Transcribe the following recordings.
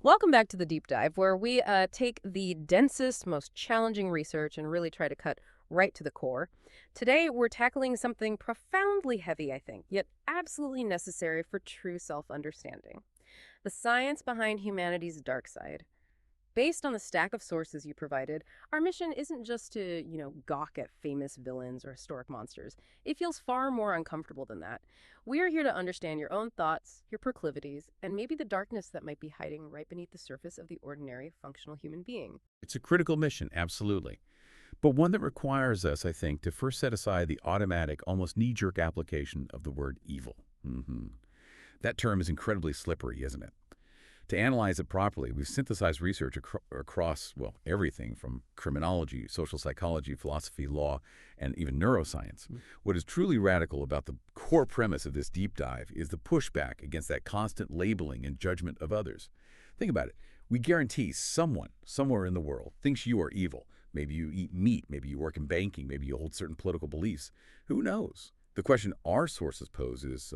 Welcome back to the deep dive, where we take the densest, most challenging research and really try to cut right to the core. Today, we're tackling something profoundly heavy, I think, yet absolutely necessary for true self-understanding. The science behind humanity's dark side. Based on the stack of sources you provided, our mission isn't just to, gawk at famous villains or historic monsters. It feels far more uncomfortable than that. We're here to understand your own thoughts, your proclivities, and maybe the darkness that might be hiding right beneath the surface of the ordinary, functional human being. It's a critical mission, absolutely. But one that requires us, I think, to first set aside the automatic, almost knee-jerk application of the word evil. That term is incredibly slippery, isn't it? To analyze it properly, we've synthesized research across, well, everything from criminology, social psychology, philosophy, law, and even neuroscience. What is truly radical about the core premise of this deep dive is the pushback against that constant labeling and judgment of others. Think about it. We guarantee someone, somewhere in the world, thinks you are evil. Maybe you eat meat, maybe you work in banking, maybe you hold certain political beliefs. Who knows? The question our sources pose is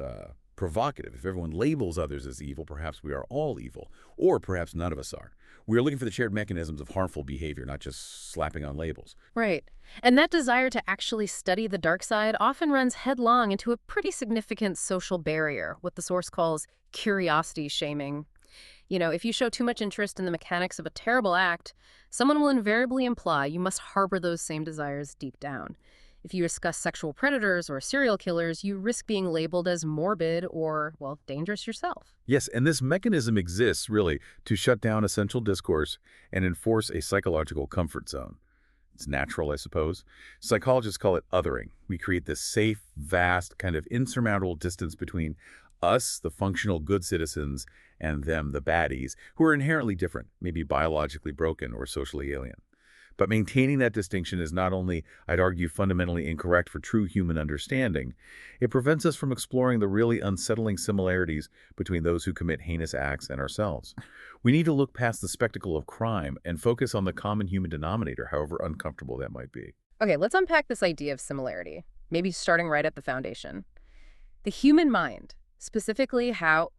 provocative. If everyone labels others as evil, perhaps we are all evil, or perhaps none of us are. We are looking for the shared mechanisms of harmful behavior, not just slapping on labels. Right. And that desire to actually study the dark side often runs headlong into a pretty significant social barrier, what the source calls curiosity shaming. If you show too much interest in the mechanics of a terrible act, someone will invariably imply you must harbor those same desires deep down. If you discuss sexual predators or serial killers, you risk being labeled as morbid or, well, dangerous yourself. Yes, and this mechanism exists, really, to shut down essential discourse and enforce a psychological comfort zone. It's natural, I suppose. Psychologists call it othering. We create this safe, vast, kind of insurmountable distance between us, the functional good citizens, and them, the baddies, who are inherently different, maybe biologically broken or socially alien. But maintaining that distinction is not only, I'd argue, fundamentally incorrect for true human understanding, it prevents us from exploring the really unsettling similarities between those who commit heinous acts and ourselves. We need to look past the spectacle of crime and focus on the common human denominator, however uncomfortable that might be. Okay, let's unpack this idea of similarity, maybe starting right at the foundation. The human mind, specifically how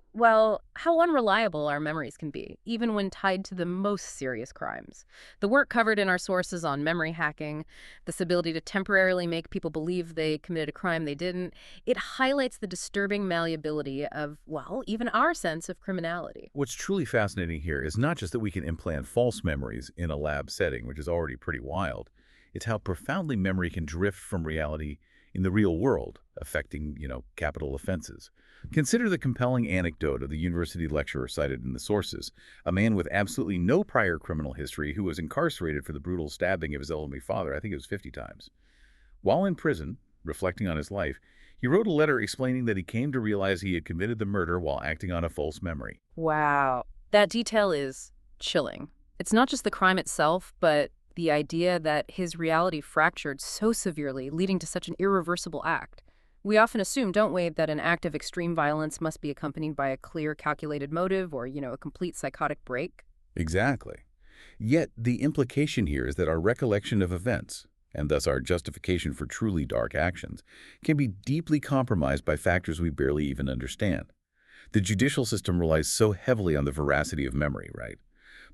unreliable our memories can be, even when tied to the most serious crimes. The work covered in our sources on memory hacking, this ability to temporarily make people believe they committed a crime they didn't, it highlights the disturbing malleability of, even our sense of criminality. What's truly fascinating here is not just that we can implant false memories in a lab setting, which is already pretty wild. It's how profoundly memory can drift from reality in the real world, affecting, capital offenses. Consider the compelling anecdote of the university lecturer cited in the sources, a man with absolutely no prior criminal history who was incarcerated for the brutal stabbing of his elderly father, I think it was 50 times. While in prison, reflecting on his life, he wrote a letter explaining that he came to realize he had committed the murder while acting on a false memory. Wow. That detail is chilling. It's not just the crime itself, but the idea that his reality fractured so severely, leading to such an irreversible act. We often assume, don't we, that an act of extreme violence must be accompanied by a clear, calculated motive or, a complete psychotic break. Exactly. Yet the implication here is that our recollection of events, and thus our justification for truly dark actions, can be deeply compromised by factors we barely even understand. The judicial system relies so heavily on the veracity of memory, right?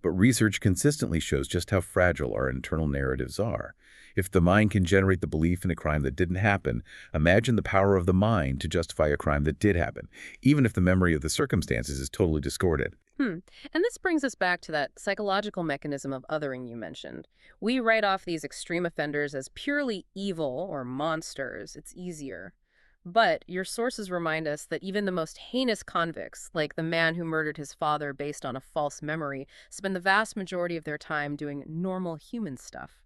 But research consistently shows just how fragile our internal narratives are. If the mind can generate the belief in a crime that didn't happen, imagine the power of the mind to justify a crime that did happen, even if the memory of the circumstances is totally distorted. And this brings us back to that psychological mechanism of othering you mentioned. We write off these extreme offenders as purely evil or monsters. It's easier. But your sources remind us that even the most heinous convicts, like the man who murdered his father based on a false memory, spend the vast majority of their time doing normal human stuff.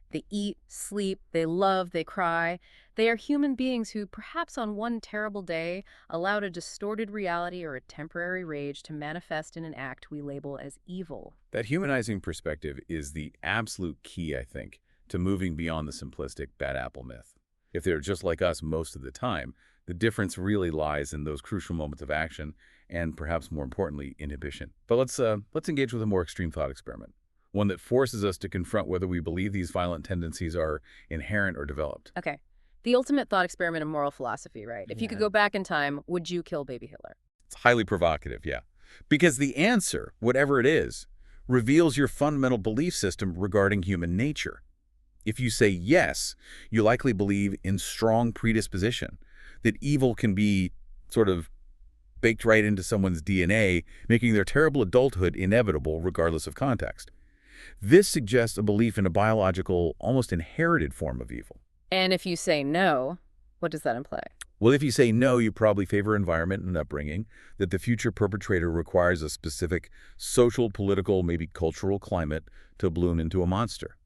They eat, sleep, they love, they cry. They are human beings who, perhaps on one terrible day, allowed a distorted reality or a temporary rage to manifest in an act we label as evil. That humanizing perspective is the absolute key, I think, to moving beyond the simplistic bad apple myth. If they're just like us most of the time, the difference really lies in those crucial moments of action and, perhaps more importantly, inhibition. But let's engage with a more extreme thought experiment, one that forces us to confront whether we believe these violent tendencies are inherent or developed. Okay. The ultimate thought experiment in moral philosophy, right? If you could go back in time, would you kill baby Hitler? It's highly provocative, yeah. Because the answer, whatever it is, reveals your fundamental belief system regarding human nature. If you say yes, you likely believe in strong predisposition, that evil can be sort of baked right into someone's DNA, making their terrible adulthood inevitable regardless of context. This suggests a belief in a biological, almost inherited form of evil. And if you say no, what does that imply? Well, if you say no, you probably favor environment and upbringing, that the future perpetrator requires a specific social, political, maybe cultural climate to bloom into a monster.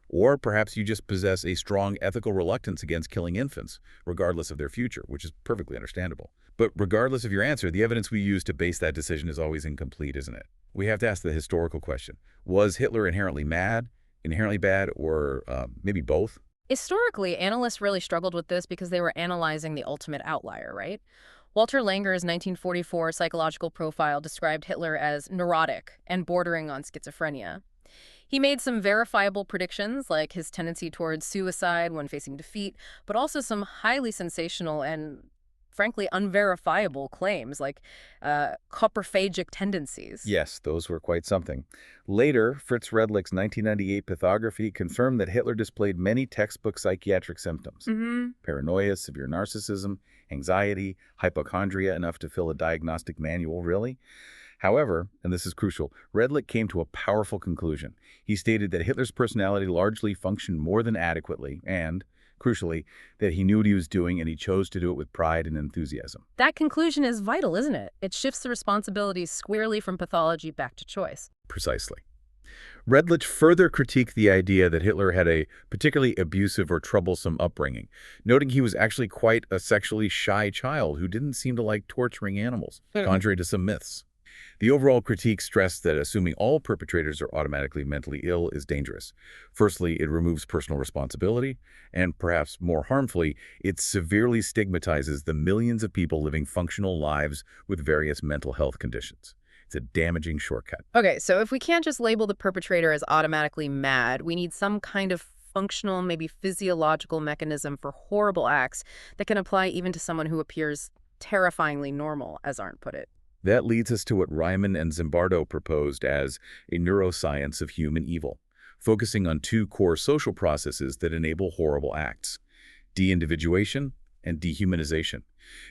Or perhaps you just possess a strong ethical reluctance against killing infants, regardless of their future, which is perfectly understandable. But regardless of your answer, the evidence we use to base that decision is always incomplete, isn't it? We have to ask the historical question. Was Hitler inherently mad, inherently bad, or maybe both? Historically, analysts really struggled with this because they were analyzing the ultimate outlier, right? Walter Langer's 1944 psychological profile described Hitler as neurotic and bordering on schizophrenia. He made some verifiable predictions, like his tendency towards suicide when facing defeat, but also some highly sensational and, frankly, unverifiable claims, like coprophagic tendencies. Yes, those were quite something. Later, Fritz Redlich's 1998 pathography confirmed that Hitler displayed many textbook psychiatric symptoms. Paranoia, severe narcissism, anxiety, hypochondria, enough to fill a diagnostic manual, really? However, and this is crucial, Redlich came to a powerful conclusion. He stated that Hitler's personality largely functioned more than adequately and, crucially, that he knew what he was doing and he chose to do it with pride and enthusiasm. That conclusion is vital, isn't it? It shifts the responsibilities squarely from pathology back to choice. Precisely. Redlich further critiqued the idea that Hitler had a particularly abusive or troublesome upbringing, noting he was actually quite a sexually shy child who didn't seem to like torturing animals, contrary to some myths. The overall critique stressed that assuming all perpetrators are automatically mentally ill is dangerous. Firstly, it removes personal responsibility, and perhaps more harmfully, it severely stigmatizes the millions of people living functional lives with various mental health conditions. It's a damaging shortcut. Okay, so if we can't just label the perpetrator as automatically mad, we need some kind of functional, maybe physiological mechanism for horrible acts that can apply even to someone who appears terrifyingly normal, as Arndt put it. That leads us to what Ryman and Zimbardo proposed as a neuroscience of human evil, focusing on two core social processes that enable horrible acts: de-individuation and dehumanization.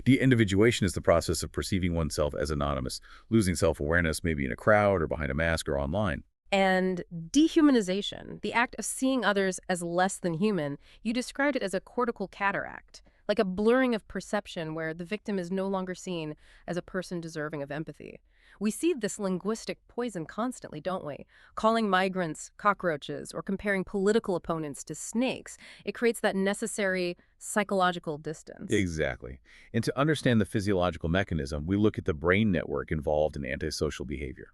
De-individuation is the process of perceiving oneself as anonymous, losing self-awareness maybe in a crowd or behind a mask or online. And dehumanization, the act of seeing others as less than human, you described it as a cortical cataract, like a blurring of perception where the victim is no longer seen as a person deserving of empathy. We see this linguistic poison constantly, don't we? Calling migrants cockroaches or comparing political opponents to snakes. It creates that necessary psychological distance. Exactly. And to understand the physiological mechanism, we look at the brain network involved in antisocial behavior.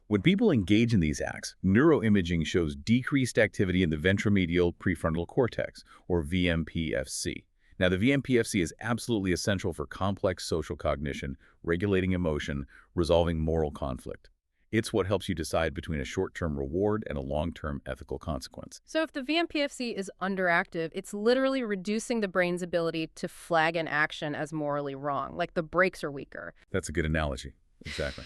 When people engage in these acts, neuroimaging shows decreased activity in the ventromedial prefrontal cortex, or VMPFC. Now, the VMPFC is absolutely essential for complex social cognition, regulating emotion, resolving moral conflict. It's what helps you decide between a short-term reward and a long-term ethical consequence. So if the VMPFC is underactive, it's literally reducing the brain's ability to flag an action as morally wrong, like the brakes are weaker. That's a good analogy. Exactly.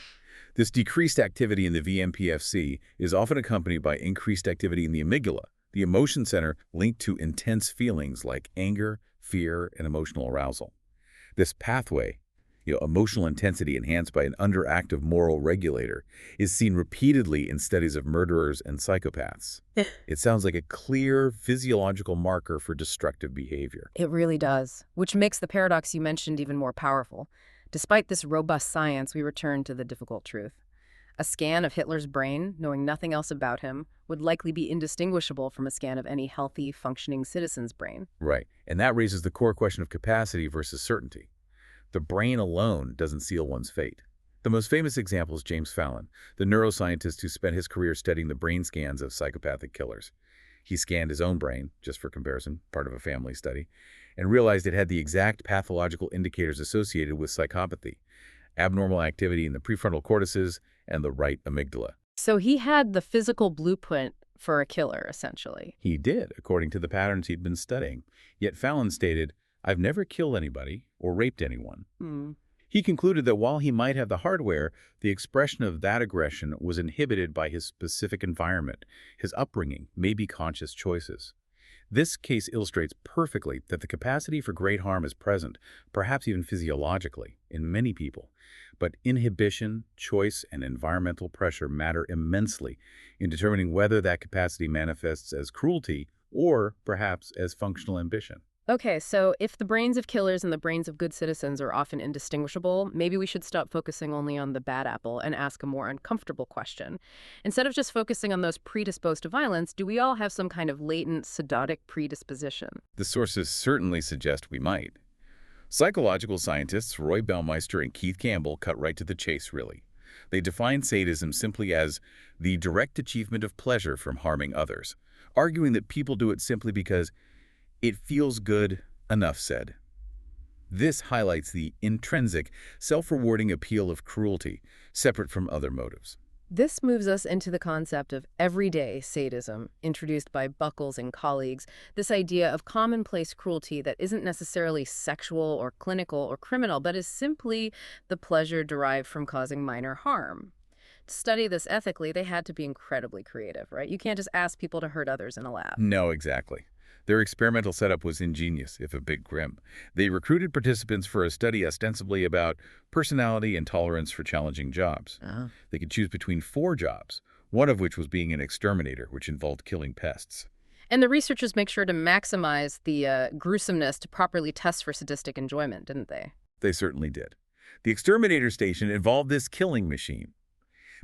This decreased activity in the VMPFC is often accompanied by increased activity in the amygdala, the emotion center linked to intense feelings like anger, fear, and emotional arousal. This pathway, emotional intensity enhanced by an underactive moral regulator, is seen repeatedly in studies of murderers and psychopaths. It sounds like a clear physiological marker for destructive behavior. It really does, which makes the paradox you mentioned even more powerful. Despite this robust science, we return to the difficult truth. A scan of Hitler's brain, knowing nothing else about him, would likely be indistinguishable from a scan of any healthy, functioning citizen's brain. Right, and that raises the core question of capacity versus certainty. The brain alone doesn't seal one's fate. The most famous example is James Fallon, the neuroscientist who spent his career studying the brain scans of psychopathic killers. He scanned his own brain, just for comparison, part of a family study, and realized it had the exact pathological indicators associated with psychopathy: abnormal activity in the prefrontal cortices and the right amygdala. So he had the physical blueprint for a killer, essentially. He did, according to the patterns he'd been studying. Yet Fallon stated, "I've never killed anybody or raped anyone." He concluded that while he might have the hardware, the expression of that aggression was inhibited by his specific environment, his upbringing, maybe conscious choices. This case illustrates perfectly that the capacity for great harm is present, perhaps even physiologically, in many people. But inhibition, choice, and environmental pressure matter immensely in determining whether that capacity manifests as cruelty or perhaps as functional ambition. Okay, so if the brains of killers and the brains of good citizens are often indistinguishable, maybe we should stop focusing only on the bad apple and ask a more uncomfortable question. Instead of just focusing on those predisposed to violence, do we all have some kind of latent sadistic predisposition? The sources certainly suggest we might. Psychological scientists Roy Baumeister and Keith Campbell cut right to the chase, really. They define sadism simply as the direct achievement of pleasure from harming others, arguing that people do it simply because it feels good, enough said. This highlights the intrinsic, self-rewarding appeal of cruelty, separate from other motives. This moves us into the concept of everyday sadism, introduced by Buckles and colleagues, this idea of commonplace cruelty that isn't necessarily sexual or clinical or criminal, but is simply the pleasure derived from causing minor harm. To study this ethically, they had to be incredibly creative, right? You can't just ask people to hurt others in a lab. No, exactly. Their experimental setup was ingenious, if a bit grim. They recruited participants for a study ostensibly about personality and tolerance for challenging jobs. They could choose between 4 jobs, one of which was being an exterminator, which involved killing pests. And the researchers make sure to maximize the gruesomeness to properly test for sadistic enjoyment, didn't they? They certainly did. The exterminator station involved this killing machine,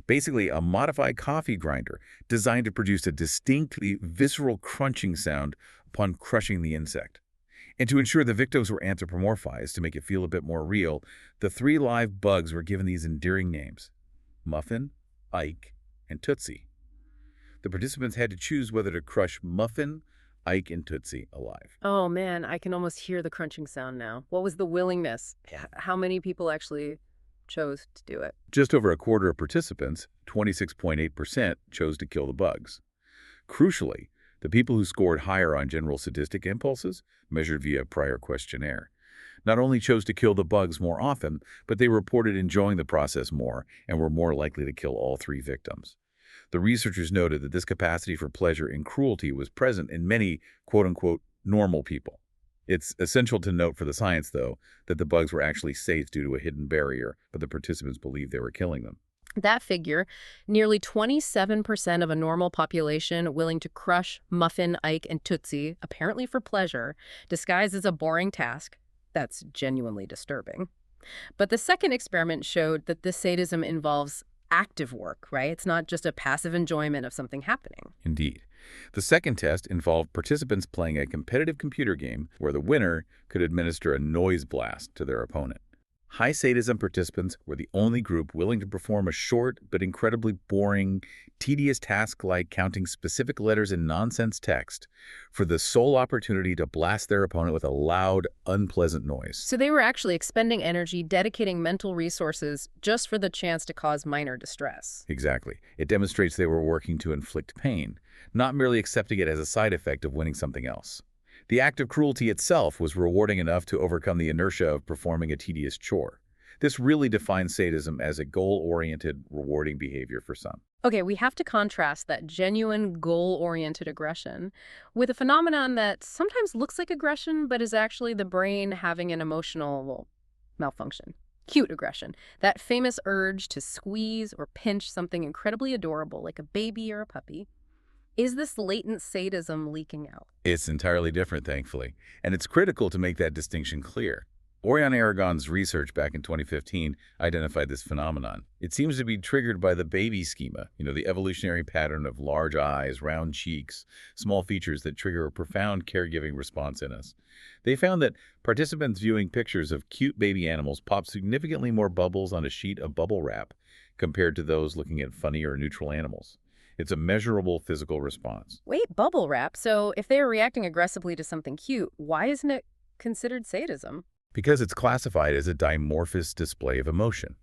basically a modified coffee grinder designed to produce a distinctly visceral crunching sound upon crushing the insect. And to ensure the victims were anthropomorphized to make it feel a bit more real, the 3 live bugs were given these endearing names: Muffin, Ike, and Tootsie. The participants had to choose whether to crush Muffin, Ike, and Tootsie alive. Oh man, I can almost hear the crunching sound now. What was the willingness? How many people actually chose to do it? Just over a quarter of participants, 26.8%, chose to kill the bugs. Crucially, the people who scored higher on general sadistic impulses, measured via a prior questionnaire, not only chose to kill the bugs more often, but they reported enjoying the process more and were more likely to kill all 3 victims. The researchers noted that this capacity for pleasure in cruelty was present in many quote-unquote normal people. It's essential to note for the science, though, that the bugs were actually safe due to a hidden barrier, but the participants believed they were killing them. That figure, nearly 27% of a normal population willing to crush Muffin, Ike, and Tootsie, apparently for pleasure, disguised as a boring task. That's genuinely disturbing. But the second experiment showed that this sadism involves active work, right? It's not just a passive enjoyment of something happening. Indeed. The second test involved participants playing a competitive computer game where the winner could administer a noise blast to their opponent. High sadism participants were the only group willing to perform a short but incredibly boring, tedious task like counting specific letters in nonsense text for the sole opportunity to blast their opponent with a loud, unpleasant noise. So they were actually expending energy, dedicating mental resources just for the chance to cause minor distress. Exactly. It demonstrates they were working to inflict pain, not merely accepting it as a side effect of winning something else. The act of cruelty itself was rewarding enough to overcome the inertia of performing a tedious chore. This really defines sadism as a goal-oriented, rewarding behavior for some. Okay, we have to contrast that genuine goal-oriented aggression with a phenomenon that sometimes looks like aggression but is actually the brain having an emotional malfunction. Cute aggression, that famous urge to squeeze or pinch something incredibly adorable like a baby or a puppy. Is this latent sadism leaking out? It's entirely different, thankfully, and it's critical to make that distinction clear. Orion Aragon's research back in 2015 identified this phenomenon. It seems to be triggered by the baby schema, the evolutionary pattern of large eyes, round cheeks, small features that trigger a profound caregiving response in us. They found that participants viewing pictures of cute baby animals popped significantly more bubbles on a sheet of bubble wrap compared to those looking at funny or neutral animals. It's a measurable physical response. Wait, bubble wrap? So if they are reacting aggressively to something cute, why isn't it considered sadism? Because it's classified as a dimorphous display of emotion.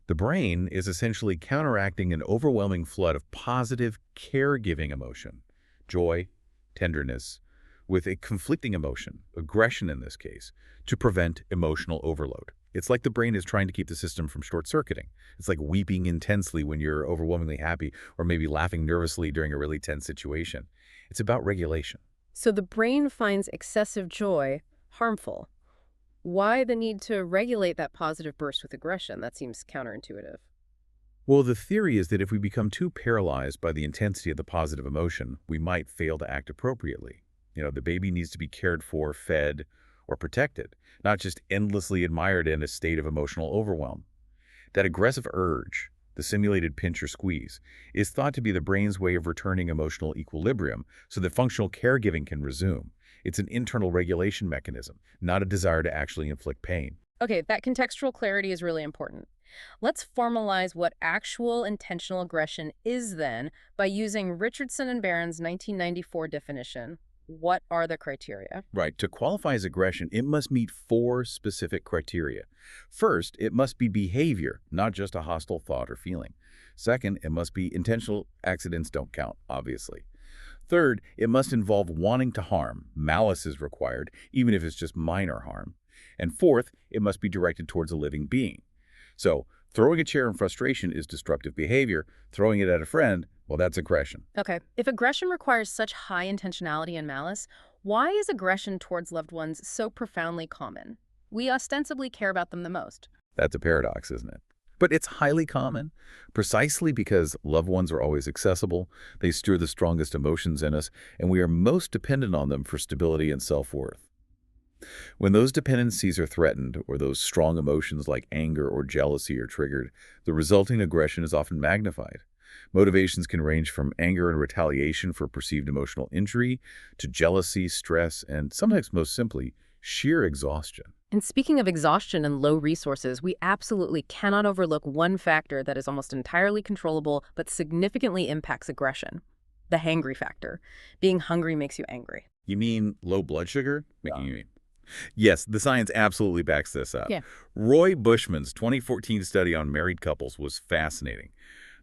The brain is essentially counteracting an overwhelming flood of positive, caregiving emotion, joy, tenderness, with a conflicting emotion, aggression in this case, to prevent emotional overload. It's like the brain is trying to keep the system from short-circuiting. It's like weeping intensely when you're overwhelmingly happy, or maybe laughing nervously during a really tense situation. It's about regulation. So the brain finds excessive joy harmful. Why the need to regulate that positive burst with aggression? That seems counterintuitive. Well, the theory is that if we become too paralyzed by the intensity of the positive emotion, we might fail to act appropriately. The baby needs to be cared for, fed, or protected, not just endlessly admired in a state of emotional overwhelm. That aggressive urge, the simulated pinch or squeeze, is thought to be the brain's way of returning emotional equilibrium so that functional caregiving can resume. It's an internal regulation mechanism, not a desire to actually inflict pain. Okay, that contextual clarity is really important. Let's formalize what actual intentional aggression is then by using Richardson and Barron's 1994 definition. What are the criteria? Right. To qualify as aggression, it must meet 4 specific criteria. First, it must be behavior, not just a hostile thought or feeling. Second, it must be intentional. Accidents don't count, obviously. Third, it must involve wanting to harm. Malice is required, even if it's just minor harm. And fourth, it must be directed towards a living being. So, throwing a chair in frustration is destructive behavior. Throwing it at a friend, well, that's aggression. Okay, if aggression requires such high intentionality and malice, why is aggression towards loved ones so profoundly common? We ostensibly care about them the most. That's a paradox, isn't it? But it's highly common, precisely because loved ones are always accessible, they stir the strongest emotions in us, and we are most dependent on them for stability and self-worth. When those dependencies are threatened, or those strong emotions like anger or jealousy are triggered, the resulting aggression is often magnified. Motivations can range from anger and retaliation for perceived emotional injury to jealousy, stress, and sometimes most simply, sheer exhaustion. And speaking of exhaustion and low resources, we absolutely cannot overlook one factor that is almost entirely controllable but significantly impacts aggression: the hangry factor. Being hungry makes you angry. You mean low blood sugar? Yes, the science absolutely backs this up. Yeah. Roy Bushman's 2014 study on married couples was fascinating.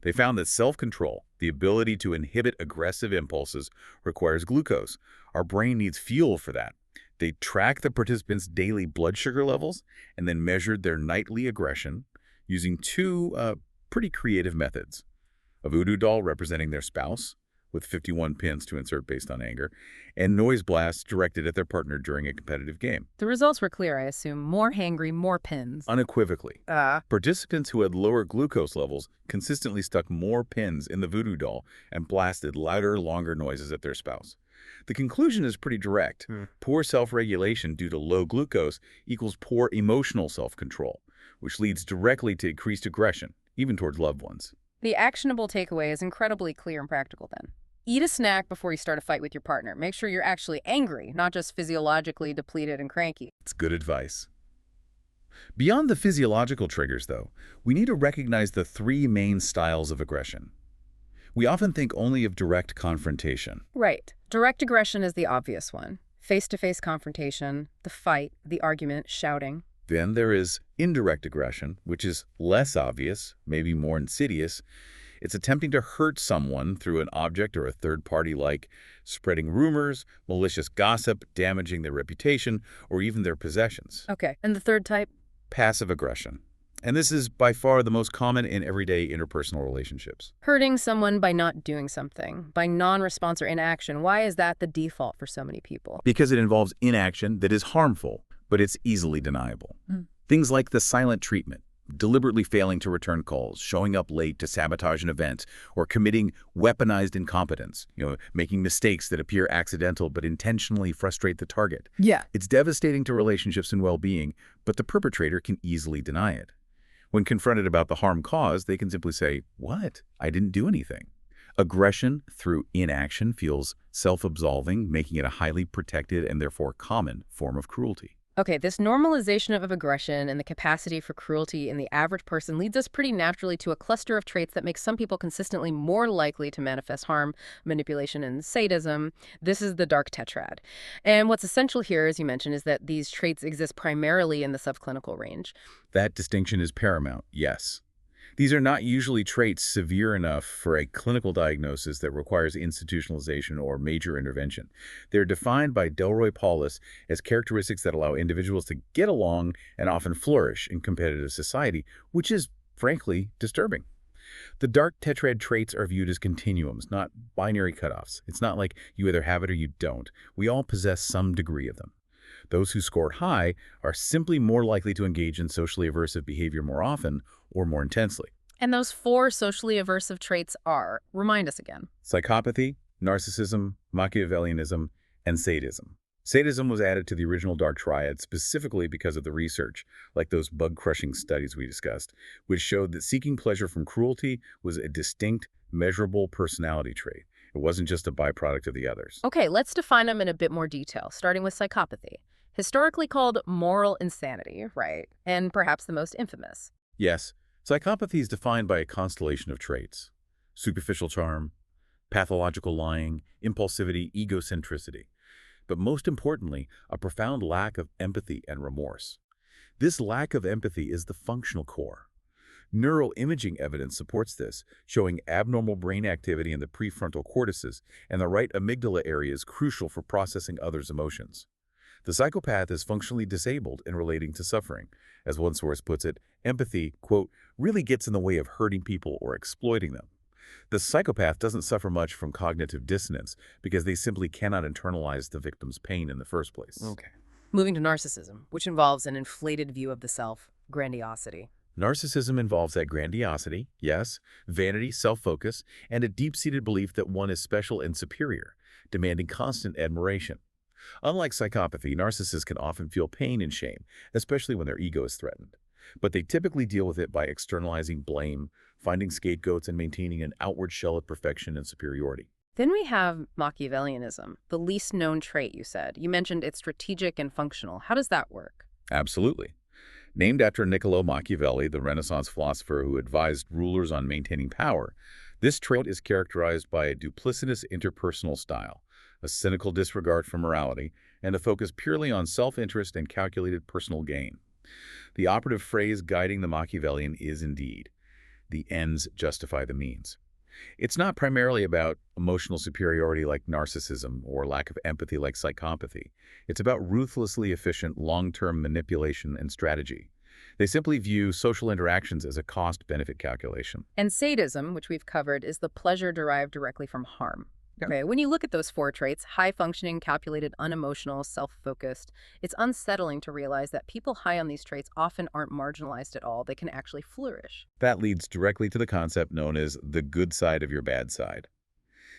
They found that self-control, the ability to inhibit aggressive impulses, requires glucose. Our brain needs fuel for that. They tracked the participants' daily blood sugar levels and then measured their nightly aggression using 2 pretty creative methods: a voodoo doll representing their spouse, with 51 pins to insert based on anger, and noise blasts directed at their partner during a competitive game. The results were clear, I assume. More hangry, more pins. Unequivocally. Participants who had lower glucose levels consistently stuck more pins in the voodoo doll and blasted louder, longer noises at their spouse. The conclusion is pretty direct. Poor self-regulation due to low glucose equals poor emotional self-control, which leads directly to increased aggression, even towards loved ones. The actionable takeaway is incredibly clear and practical then. Eat a snack before you start a fight with your partner. Make sure you're actually angry, not just physiologically depleted and cranky. It's good advice. Beyond the physiological triggers, though, we need to recognize the 3 main styles of aggression. We often think only of direct confrontation. Right. Direct aggression is the obvious one. Face-to-face confrontation, the fight, the argument, shouting. Then there is indirect aggression, which is less obvious, maybe more insidious. It's attempting to hurt someone through an object or a third party, like spreading rumors, malicious gossip, damaging their reputation, or even their possessions. Okay, and the third type? Passive aggression. And this is by far the most common in everyday interpersonal relationships. Hurting someone by not doing something, by non-response or inaction. Why is that the default for so many people? Because it involves inaction that is harmful, but it's easily deniable. Things like the silent treatment, deliberately failing to return calls, showing up late to sabotage an event, or committing weaponized incompetence, making mistakes that appear accidental but intentionally frustrate the target. Yeah. It's devastating to relationships and well-being, but the perpetrator can easily deny it. When confronted about the harm caused, they can simply say, "What? I didn't do anything." Aggression through inaction feels self-absolving, making it a highly protected and therefore common form of cruelty. Okay, this normalization of aggression and the capacity for cruelty in the average person leads us pretty naturally to a cluster of traits that make some people consistently more likely to manifest harm, manipulation, and sadism. This is the dark tetrad. And what's essential here, as you mentioned, is that these traits exist primarily in the subclinical range. That distinction is paramount, yes. These are not usually traits severe enough for a clinical diagnosis that requires institutionalization or major intervention. They're defined by Delroy Paulus as characteristics that allow individuals to get along and often flourish in competitive society, which is, frankly, disturbing. The dark tetrad traits are viewed as continuums, not binary cutoffs. It's not like you either have it or you don't. We all possess some degree of them. Those who scored high are simply more likely to engage in socially aversive behavior more often or more intensely. And those 4 socially aversive traits are, remind us again. Psychopathy, narcissism, Machiavellianism, and sadism. Sadism was added to the original dark triad specifically because of the research, like those bug-crushing studies we discussed, which showed that seeking pleasure from cruelty was a distinct, measurable personality trait. It wasn't just a byproduct of the others. Okay, let's define them in a bit more detail, starting with psychopathy. Historically called moral insanity, right? And perhaps the most infamous. Yes, psychopathy is defined by a constellation of traits: superficial charm, pathological lying, impulsivity, egocentricity. But most importantly, a profound lack of empathy and remorse. This lack of empathy is the functional core. Neuroimaging evidence supports this, showing abnormal brain activity in the prefrontal cortices, and the right amygdala area is crucial for processing others' emotions. The psychopath is functionally disabled in relating to suffering. As one source puts it, empathy, quote, really gets in the way of hurting people or exploiting them. The psychopath doesn't suffer much from cognitive dissonance because they simply cannot internalize the victim's pain in the first place. Okay. Moving to narcissism, which involves an inflated view of the self, grandiosity. Narcissism involves that grandiosity, yes, vanity, self-focus, and a deep-seated belief that one is special and superior, demanding constant admiration. Unlike psychopathy, narcissists can often feel pain and shame, especially when their ego is threatened. But they typically deal with it by externalizing blame, finding scapegoats, and maintaining an outward shell of perfection and superiority. Then we have Machiavellianism, the least known trait, you said. You mentioned it's strategic and functional. How does that work? Absolutely. Named after Niccolo Machiavelli, the Renaissance philosopher who advised rulers on maintaining power, this trait is characterized by a duplicitous interpersonal style, a cynical disregard for morality, and a focus purely on self-interest and calculated personal gain. The operative phrase guiding the Machiavellian is indeed, the ends justify the means. It's not primarily about emotional superiority like narcissism or lack of empathy like psychopathy. It's about ruthlessly efficient long-term manipulation and strategy. They simply view social interactions as a cost-benefit calculation. And sadism, which we've covered, is the pleasure derived directly from harm. Okay, when you look at those 4 traits, high-functioning, calculated, unemotional, self-focused, it's unsettling to realize that people high on these traits often aren't marginalized at all. They can actually flourish. That leads directly to the concept known as the good side of your bad side.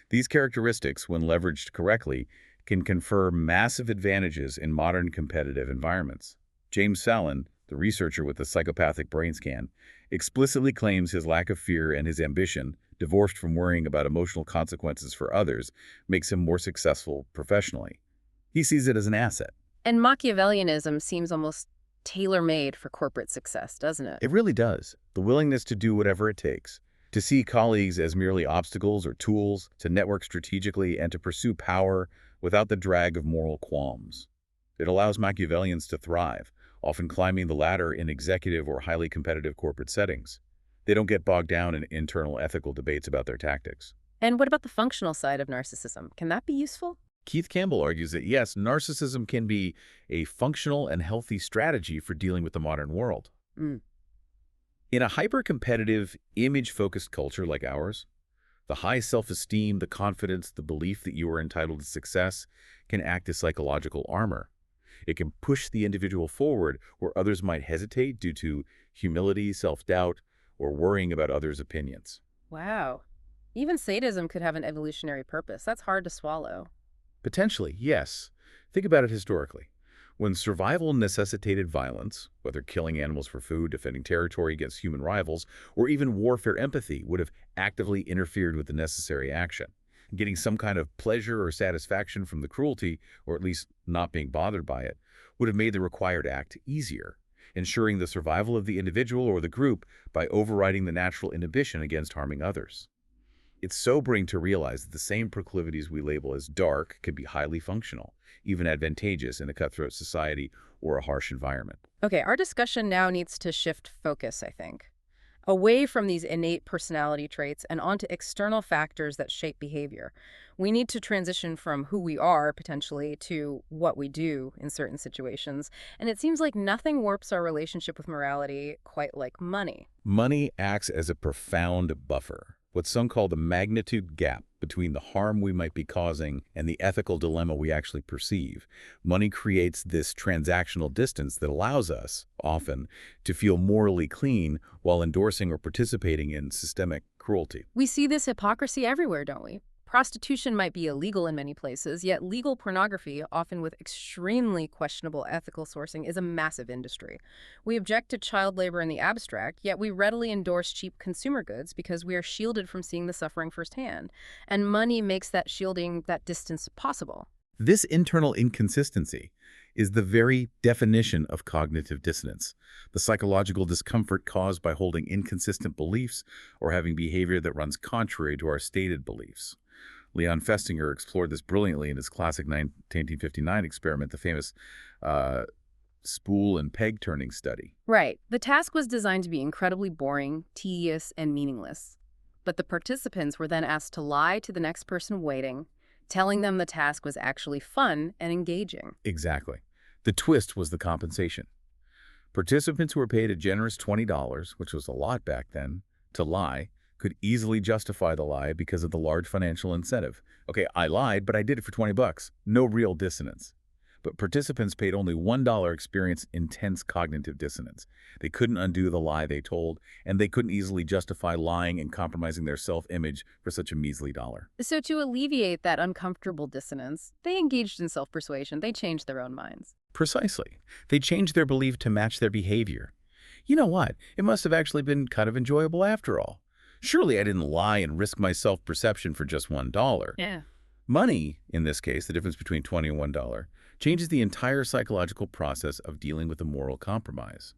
These characteristics, when leveraged correctly, can confer massive advantages in modern competitive environments. James Fallon, the researcher with the psychopathic brain scan, explicitly claims his lack of fear and his ambition, divorced from worrying about emotional consequences for others, makes him more successful professionally. He sees it as an asset. And Machiavellianism seems almost tailor-made for corporate success, doesn't it? It really does. The willingness to do whatever it takes, to see colleagues as merely obstacles or tools, to network strategically, and to pursue power without the drag of moral qualms. It allows Machiavellians to thrive, often climbing the ladder in executive or highly competitive corporate settings. They don't get bogged down in internal ethical debates about their tactics. And what about the functional side of narcissism? Can that be useful? Keith Campbell argues that yes, narcissism can be a functional and healthy strategy for dealing with the modern world. Mm. In a hyper-competitive, image-focused culture like ours, the high self-esteem, the confidence, the belief that you are entitled to success can act as psychological armor. It can push the individual forward where others might hesitate due to humility, self-doubt, or worrying about others' opinions. Wow. Even sadism could have an evolutionary purpose. That's hard to swallow. Potentially, yes. Think about it historically. When survival necessitated violence, whether killing animals for food, defending territory against human rivals, or even warfare, empathy would have actively interfered with the necessary action. Getting some kind of pleasure or satisfaction from the cruelty, or at least not being bothered by it, would have made the required act easier, ensuring the survival of the individual or the group by overriding the natural inhibition against harming others. It's sobering to realize that the same proclivities we label as dark can be highly functional, even advantageous in a cutthroat society or a harsh environment. Okay, our discussion now needs to shift focus, I think. away from these innate personality traits and onto external factors that shape behavior. We need to transition from who we are, potentially, to what we do in certain situations. And it seems like nothing warps our relationship with morality quite like money. Money acts as a profound buffer, what some call the magnitude gap between the harm we might be causing and the ethical dilemma we actually perceive. Money creates this transactional distance that allows us, often, to feel morally clean while endorsing or participating in systemic cruelty. We see this hypocrisy everywhere, don't we? Prostitution might be illegal in many places, yet legal pornography, often with extremely questionable ethical sourcing, is a massive industry. We object to child labor in the abstract, yet we readily endorse cheap consumer goods because we are shielded from seeing the suffering firsthand. And money makes that shielding, that distance, possible. This internal inconsistency is the very definition of cognitive dissonance, the psychological discomfort caused by holding inconsistent beliefs or having behavior that runs contrary to our stated beliefs. Leon Festinger explored this brilliantly in his classic 1959 experiment, the famous spool and peg turning study. Right. The task was designed to be incredibly boring, tedious, and meaningless. But the participants were then asked to lie to the next person waiting, telling them the task was actually fun and engaging. Exactly. The twist was the compensation. Participants who were paid a generous $20, which was a lot back then, to lie, could easily justify the lie because of the large financial incentive. Okay, I lied, but I did it for 20 bucks. No real dissonance. But participants paid only $1 experience intense cognitive dissonance. They couldn't undo the lie they told, and they couldn't easily justify lying and compromising their self-image for such a measly dollar. So to alleviate that uncomfortable dissonance, they engaged in self-persuasion. They changed their own minds. Precisely. They changed their belief to match their behavior. You know what? It must have actually been kind of enjoyable after all. Surely I didn't lie and risk my self-perception for just $1. Yeah. Money, in this case, the difference between $20 and $1, changes the entire psychological process of dealing with a moral compromise.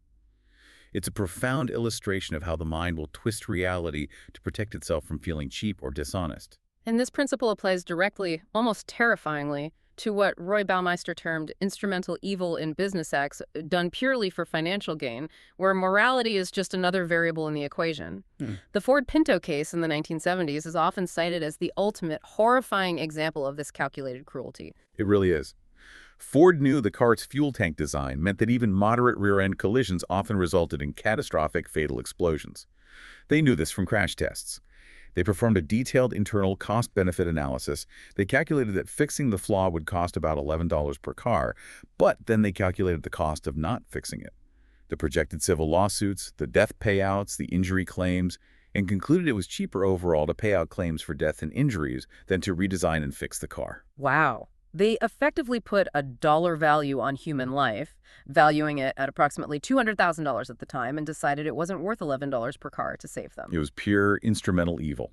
It's a profound illustration of how the mind will twist reality to protect itself from feeling cheap or dishonest. And this principle applies directly, almost terrifyingly, to what Roy Baumeister termed instrumental evil in business acts done purely for financial gain, where morality is just another variable in the equation. The Ford Pinto case in the 1970s is often cited as the ultimate horrifying example of this calculated cruelty. It really is. Ford knew the car's fuel tank design meant that even moderate rear-end collisions often resulted in catastrophic, fatal explosions. They knew this from crash tests. They performed a detailed internal cost-benefit analysis. They calculated that fixing the flaw would cost about $11 per car, but then they calculated the cost of not fixing it, the projected civil lawsuits, the death payouts, the injury claims, and concluded it was cheaper overall to pay out claims for death and injuries than to redesign and fix the car. Wow. They effectively put a dollar value on human life, valuing it at approximately $200,000 at the time, and decided it wasn't worth $11 per car to save them. It was pure instrumental evil.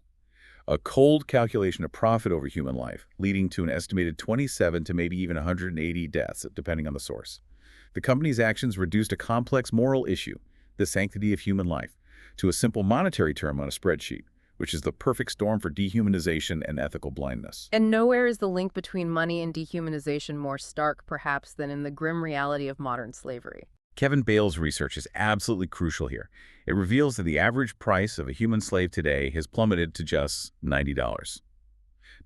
A cold calculation of profit over human life, leading to an estimated 27 to maybe even 180 deaths, depending on the source. The company's actions reduced a complex moral issue, the sanctity of human life, to a simple monetary term on a spreadsheet, which is the perfect storm for dehumanization and ethical blindness. And nowhere is the link between money and dehumanization more stark, perhaps, than in the grim reality of modern slavery. Kevin Bale's research is absolutely crucial here. It reveals that the average price of a human slave today has plummeted to just $90.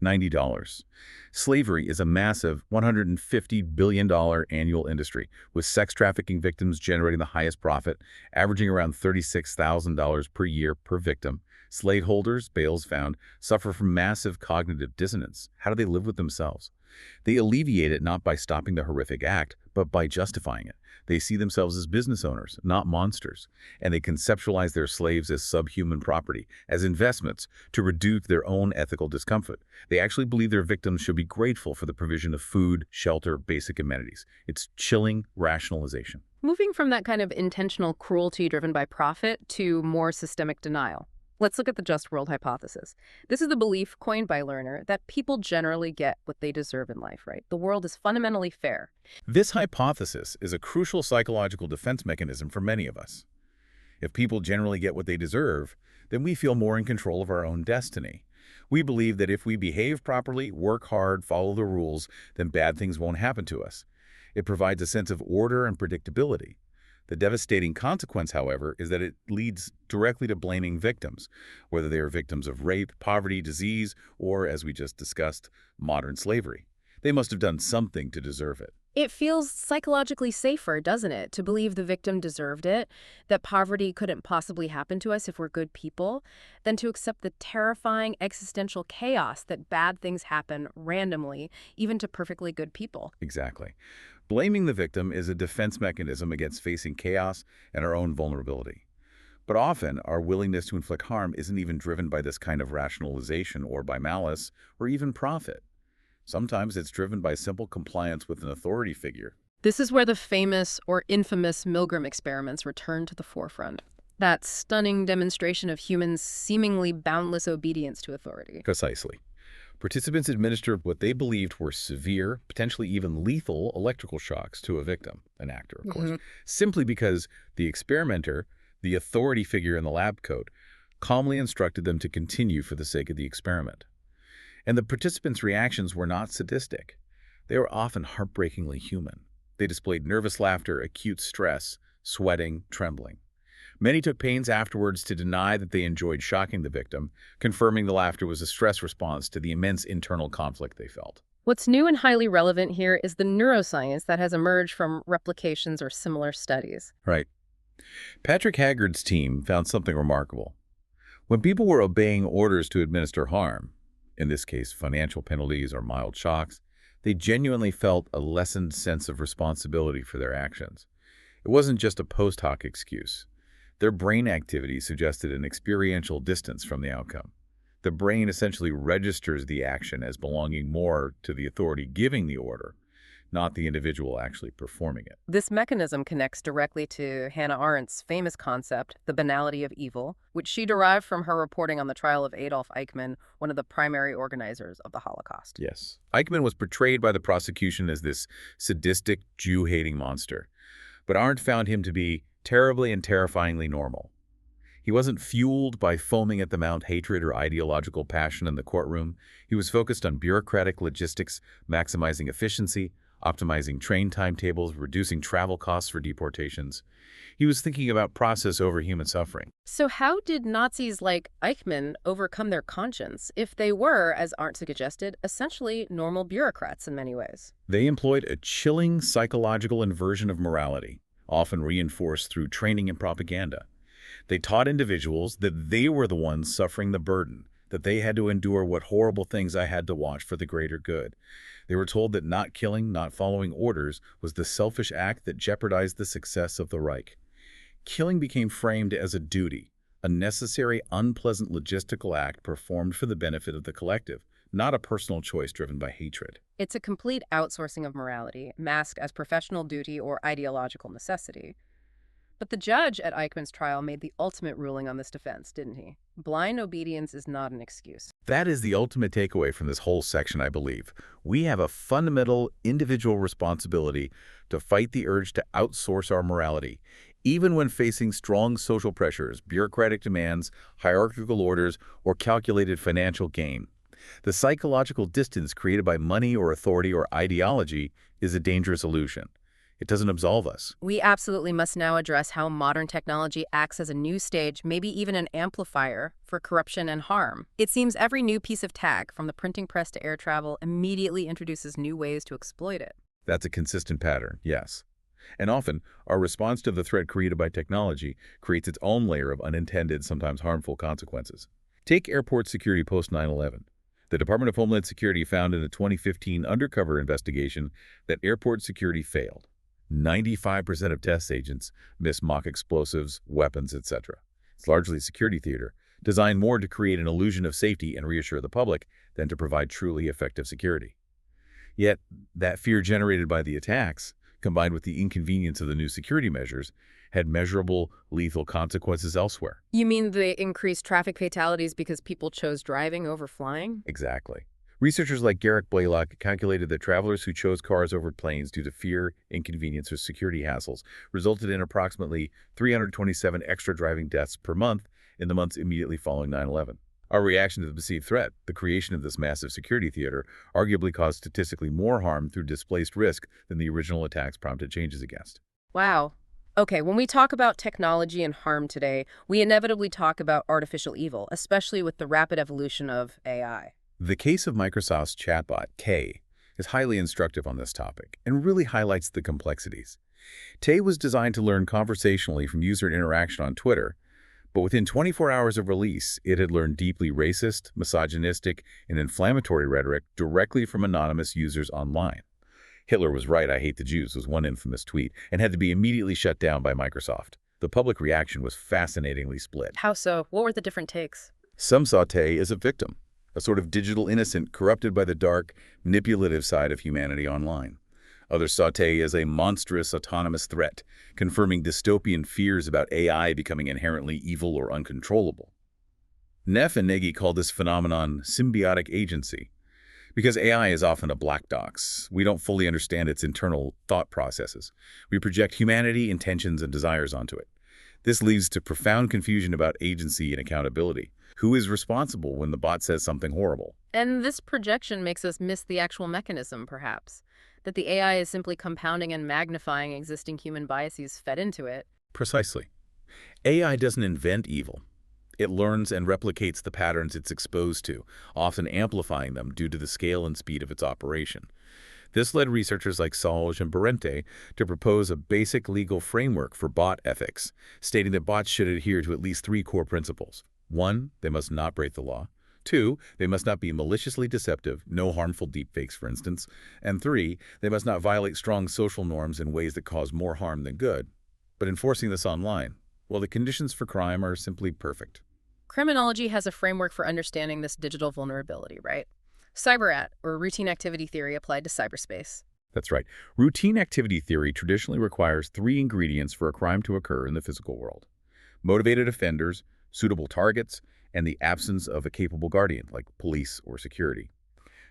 $90. Slavery is a massive $150 billion annual industry, with sex trafficking victims generating the highest profit, averaging around $36,000 per year per victim. Slaveholders, Bales found, suffer from massive cognitive dissonance. How do they live with themselves? They alleviate it not by stopping the horrific act, but by justifying it. They see themselves as business owners, not monsters, and they conceptualize their slaves as subhuman property, as investments, to reduce their own ethical discomfort. They actually believe their victims should be grateful for the provision of food, shelter, basic amenities. It's chilling rationalization. Moving from that kind of intentional cruelty driven by profit to more systemic denial. Let's look at the just world hypothesis. This is the belief coined by Lerner that people generally get what they deserve in life, right? The world is fundamentally fair. This hypothesis is a crucial psychological defense mechanism for many of us. If people generally get what they deserve, then we feel more in control of our own destiny. We believe that if we behave properly, work hard, follow the rules, then bad things won't happen to us. It provides a sense of order and predictability. The devastating consequence, however, is that it leads directly to blaming victims, whether they are victims of rape, poverty, disease, or, as we just discussed, modern slavery. They must have done something to deserve it. It feels psychologically safer, doesn't it, to believe the victim deserved it, that poverty couldn't possibly happen to us if we're good people, than to accept the terrifying existential chaos that bad things happen randomly, even to perfectly good people. Exactly. Blaming the victim is a defense mechanism against facing chaos and our own vulnerability. But often, our willingness to inflict harm isn't even driven by this kind of rationalization or by malice or even profit. Sometimes it's driven by simple compliance with an authority figure. This is where the famous or infamous Milgram experiments return to the forefront. That stunning demonstration of humans' seemingly boundless obedience to authority. Precisely. Participants administered what they believed were severe, potentially even lethal electrical shocks to a victim, an actor, of course, simply because the experimenter, the authority figure in the lab coat, calmly instructed them to continue for the sake of the experiment. And the participants' reactions were not sadistic. They were often heartbreakingly human. They displayed nervous laughter, acute stress, sweating, trembling. Many took pains afterwards to deny that they enjoyed shocking the victim, confirming the laughter was a stress response to the immense internal conflict they felt. What's new and highly relevant here is the neuroscience that has emerged from replications or similar studies. Right. Patrick Haggard's team found something remarkable. When people were obeying orders to administer harm, in this case financial penalties or mild shocks, they genuinely felt a lessened sense of responsibility for their actions. It wasn't just a post hoc excuse. Their brain activity suggested an experiential distance from the outcome. The brain essentially registers the action as belonging more to the authority giving the order, not the individual actually performing it. This mechanism connects directly to Hannah Arendt's famous concept, the banality of evil, which she derived from her reporting on the trial of Adolf Eichmann, one of the primary organizers of the Holocaust. Yes. Eichmann was portrayed by the prosecution as this sadistic, Jew-hating monster. But Arendt found him to be terribly and terrifyingly normal. He wasn't fueled by foaming at the mouth hatred or ideological passion in the courtroom. He was focused on bureaucratic logistics, maximizing efficiency, optimizing train timetables, reducing travel costs for deportations. He was thinking about process over human suffering. So how did Nazis like Eichmann overcome their conscience if they were, as Arndt suggested, essentially normal bureaucrats in many ways? They employed a chilling psychological inversion of morality, often reinforced through training and propaganda. They taught individuals that they were the ones suffering the burden, that they had to endure what horrible things I had to watch for the greater good. They were told that not killing, not following orders was the selfish act that jeopardized the success of the Reich. Killing became framed as a duty, a necessary, unpleasant logistical act performed for the benefit of the collective, not a personal choice driven by hatred. It's a complete outsourcing of morality, masked as professional duty or ideological necessity. But the judge at Eichmann's trial made the ultimate ruling on this defense, didn't he? Blind obedience is not an excuse. That is the ultimate takeaway from this whole section, I believe. We have a fundamental individual responsibility to fight the urge to outsource our morality, even when facing strong social pressures, bureaucratic demands, hierarchical orders, or calculated financial gain. The psychological distance created by money or authority or ideology is a dangerous illusion. It doesn't absolve us. We absolutely must now address how modern technology acts as a new stage, maybe even an amplifier, for corruption and harm. It seems every new piece of tech, from the printing press to air travel, immediately introduces new ways to exploit it. That's a consistent pattern, yes. And often, our response to the threat created by technology creates its own layer of unintended, sometimes harmful consequences. Take airport security post 9/11. The Department of Homeland Security found in a 2015 undercover investigation that airport security failed. 95% of test agents miss mock explosives, weapons, etc. It's largely a security theater, designed more to create an illusion of safety and reassure the public than to provide truly effective security. Yet, that fear generated by the attacks, combined with the inconvenience of the new security measures, had measurable, lethal consequences elsewhere. You mean the increased traffic fatalities because people chose driving over flying? Exactly. Researchers like Garrick Blaylock calculated that travelers who chose cars over planes due to fear, inconvenience, or security hassles resulted in approximately 327 extra driving deaths per month in the months immediately following 9/11. Our reaction to the perceived threat, the creation of this massive security theater, arguably caused statistically more harm through displaced risk than the original attacks prompted changes against. Wow. Okay, when we talk about technology and harm today, we inevitably talk about artificial evil, especially with the rapid evolution of AI. The case of Microsoft's chatbot, Kay, is highly instructive on this topic and really highlights the complexities. Tay was designed to learn conversationally from user interaction on Twitter, but within 24 hours of release, it had learned deeply racist, misogynistic, and inflammatory rhetoric directly from anonymous users online. Hitler was right, I hate the Jews, was one infamous tweet, and had to be immediately shut down by Microsoft. The public reaction was fascinatingly split. How so? What were the different takes? Some saw Tay as a victim, a sort of digital innocent corrupted by the dark, manipulative side of humanity online. Others saw Tay as a monstrous autonomous threat, confirming dystopian fears about AI becoming inherently evil or uncontrollable. Neff and Nagy called this phenomenon symbiotic agency. Because AI is often a black box, we don't fully understand its internal thought processes. We project humanity, intentions, and desires onto it. This leads to profound confusion about agency and accountability. Who is responsible when the bot says something horrible? And this projection makes us miss the actual mechanism, perhaps. That the AI is simply compounding and magnifying existing human biases fed into it. Precisely. AI doesn't invent evil. It learns and replicates the patterns it's exposed to, often amplifying them due to the scale and speed of its operation. This led researchers like Salge and Berente to propose a basic legal framework for bot ethics, stating that bots should adhere to at least three core principles. 1, they must not break the law. 2, they must not be maliciously deceptive, no harmful deepfakes, for instance. And 3, they must not violate strong social norms in ways that cause more harm than good. But enforcing this online, well, the conditions for crime are simply perfect. Criminology has a framework for understanding this digital vulnerability, right? CyberAt, or routine activity theory applied to cyberspace. That's right. Routine activity theory traditionally requires three ingredients for a crime to occur in the physical world: motivated offenders, suitable targets, and the absence of a capable guardian, like police or security.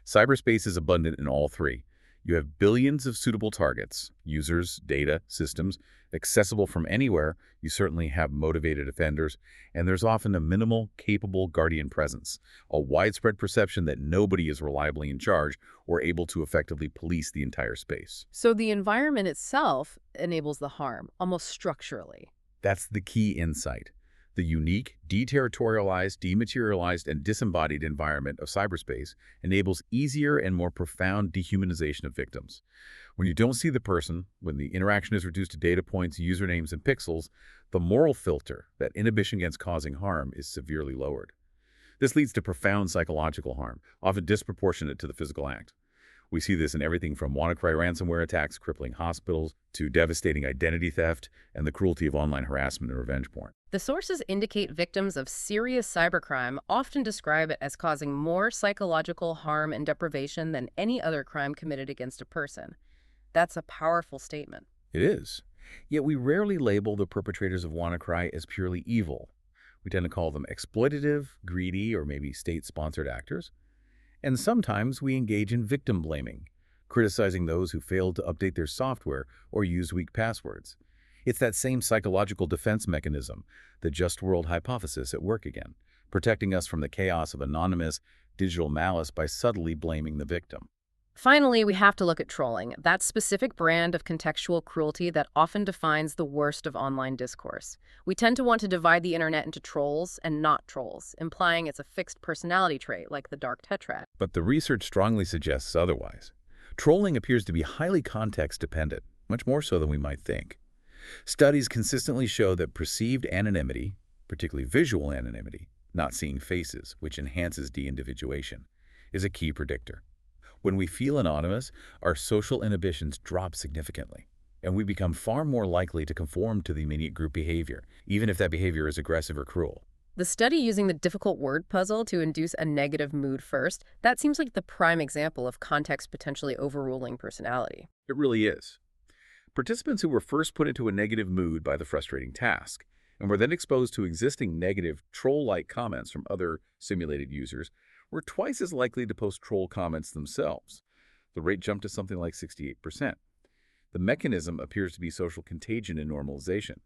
Cyberspace is abundant in all three. You have billions of suitable targets, users, data, systems, accessible from anywhere. You certainly have motivated offenders, and there's often a minimal, capable guardian presence, a widespread perception that nobody is reliably in charge or able to effectively police the entire space. So the environment itself enables the harm, almost structurally. That's the key insight. The unique, deterritorialized, dematerialized, and disembodied environment of cyberspace enables easier and more profound dehumanization of victims. When you don't see the person, when the interaction is reduced to data points, usernames, and pixels, the moral filter, that inhibition against causing harm, is severely lowered. This leads to profound psychological harm, often disproportionate to the physical act. We see this in everything from WannaCry ransomware attacks crippling hospitals to devastating identity theft and the cruelty of online harassment and revenge porn. The sources indicate victims of serious cybercrime often describe it as causing more psychological harm and deprivation than any other crime committed against a person. That's a powerful statement. It is. Yet we rarely label the perpetrators of WannaCry as purely evil. We tend to call them exploitative, greedy, or maybe state-sponsored actors. And sometimes we engage in victim blaming, criticizing those who failed to update their software or use weak passwords. It's that same psychological defense mechanism, the just world hypothesis, at work again, protecting us from the chaos of anonymous digital malice by subtly blaming the victim. Finally, we have to look at trolling, that specific brand of contextual cruelty that often defines the worst of online discourse. We tend to want to divide the internet into trolls and not trolls, implying it's a fixed personality trait like the dark tetrad. But the research strongly suggests otherwise. Trolling appears to be highly context-dependent, much more so than we might think. Studies consistently show that perceived anonymity, particularly visual anonymity, not seeing faces, which enhances de-individuation, is a key predictor. When we feel anonymous, our social inhibitions drop significantly, and we become far more likely to conform to the immediate group behavior, even if that behavior is aggressive or cruel. The study using the difficult word puzzle to induce a negative mood first, that seems like the prime example of context potentially overruling personality. It really is. Participants who were first put into a negative mood by the frustrating task, and were then exposed to existing negative troll-like comments from other simulated users, were twice as likely to post troll comments themselves. The rate jumped to something like 68%. The mechanism appears to be social contagion and normalization.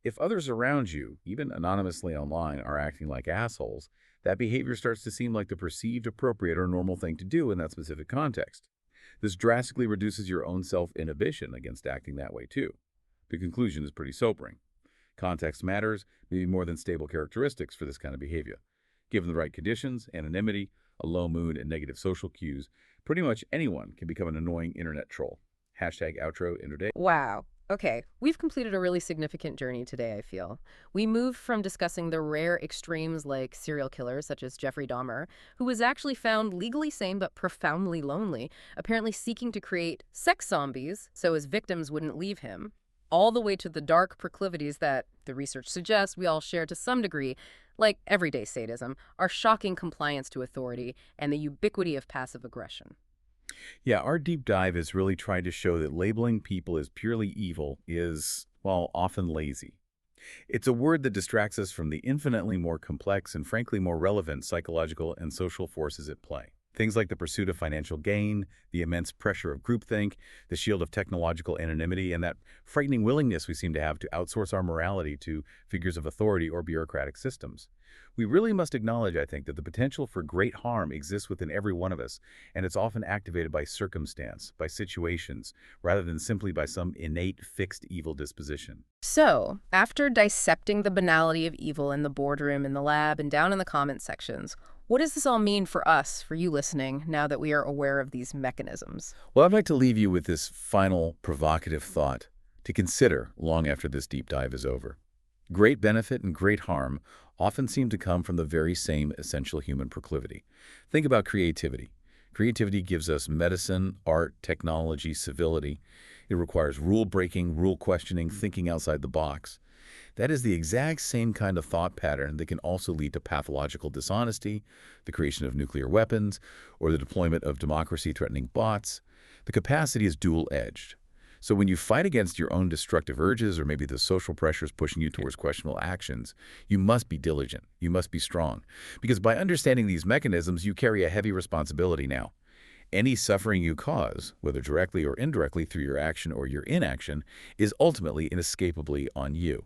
If others around you, even anonymously online, are acting like assholes, that behavior starts to seem like the perceived appropriate or normal thing to do in that specific context. This drastically reduces your own self-inhibition against acting that way too. The conclusion is pretty sobering. Context matters, maybe more than stable characteristics for this kind of behavior. Given the right conditions, anonymity, a low mood, and negative social cues, pretty much anyone can become an annoying internet troll. Hashtag outro interday. Wow. Okay, we've completed a really significant journey today, I feel. We moved from discussing the rare extremes like serial killers, such as Jeffrey Dahmer, who was actually found legally sane but profoundly lonely, apparently seeking to create sex zombies so his victims wouldn't leave him, all the way to the dark proclivities that, the research suggests, we all share to some degree, like everyday sadism, our shocking compliance to authority, and the ubiquity of passive aggression. Yeah, our deep dive is really trying to show that labeling people as purely evil is, well, often lazy. It's a word that distracts us from the infinitely more complex and frankly more relevant psychological and social forces at play. Things like the pursuit of financial gain, the immense pressure of groupthink, the shield of technological anonymity, and that frightening willingness we seem to have to outsource our morality to figures of authority or bureaucratic systems. We really must acknowledge, I think, that the potential for great harm exists within every one of us, and it's often activated by circumstance, by situations, rather than simply by some innate, fixed evil disposition. So, after dissecting the banality of evil in the boardroom, in the lab, and down in the comment sections, what does this all mean for us, for you listening, now that we are aware of these mechanisms? Well, I'd like to leave you with this final provocative thought to consider long after this deep dive is over. Great benefit and great harm often seem to come from the very same essential human proclivity. Think about creativity. Creativity gives us medicine, art, technology, civility. It requires rule-breaking, rule-questioning, thinking outside the box. That is the exact same kind of thought pattern that can also lead to pathological dishonesty, the creation of nuclear weapons, or the deployment of democracy-threatening bots. The capacity is dual-edged. So when you fight against your own destructive urges or maybe the social pressures pushing you towards questionable actions, you must be diligent. You must be strong. Because by understanding these mechanisms, you carry a heavy responsibility now. Any suffering you cause, whether directly or indirectly through your action or your inaction, is ultimately inescapably on you.